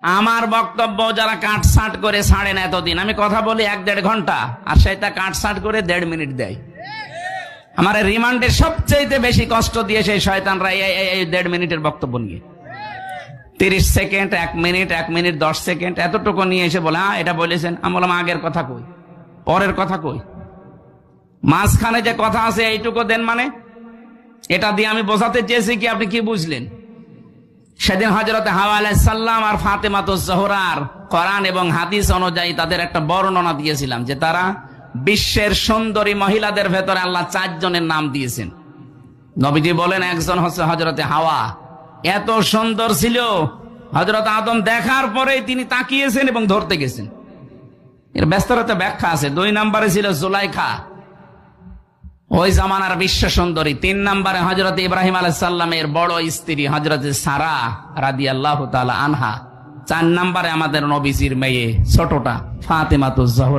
আমার বক্তব্য যারা কাটছাট করে ছাড়ে না এতদিন, আমি কথা বলি 1-1.5 ঘন্টা, আর সেটা কাটছাট করে 1.5 মিনিট দেয়। আমার রিমান্ডে সবচেয়ে বেশি কষ্ট দিয়ে সেই শয়তানরা এই 1.5 মিনিটের বক্তব্য নিয়ে 30 সেকেন্ড, 1 মিনিট, 1 মিনিট 10 সেকেন্ড এতটুকু নিয়ে এসে বলে হ্যাঁ এটা বলেছেন। আমি বললাম আগের কথা কই, পরের কথা কই, মাঝখানে যে কথা আছে এইটুকু দেন। মানে এটা দিয়ে আমি বোঝাতে চেয়েছি কি, আপনি কি বুঝলেন? সেদিন হযরত হাওয়া আলাইহিস সালাম আর ফাতেমাতুজ জোহরার কোরআন এবং হাদিস অনুযায়ী তাদের একটা বর্ণনা দিয়েছিলাম যে তারা বিশ্বের সুন্দরী মহিলাদের ভেতরে আল্লাহ 4 জনের নাম দিয়েছেন। নবীজি বলেন একজন হচ্ছে হযরতে হাওয়া, এত সুন্দর ছিল হযরত আদম দেখার পরেই তিনি তাকিয়েছেন এবং ধরতে গেছেন। এর ব্যস্ততা ব্যাখ্যা আছে। 2 নম্বরে ছিল জুলাইখা, ওই জামানার বিশ্ব সুন্দরী। 3 নম্বরে হযরত ইব্রাহিম আলাইহিস সালামের বড় স্ত্রী হযরত সারা রাদিয়াল্লাহু তাআলা আনহা। 4 নম্বরে আমাদের নবীজির মেয়ে ছোটটা ফাতেমাতুজ জোহরা।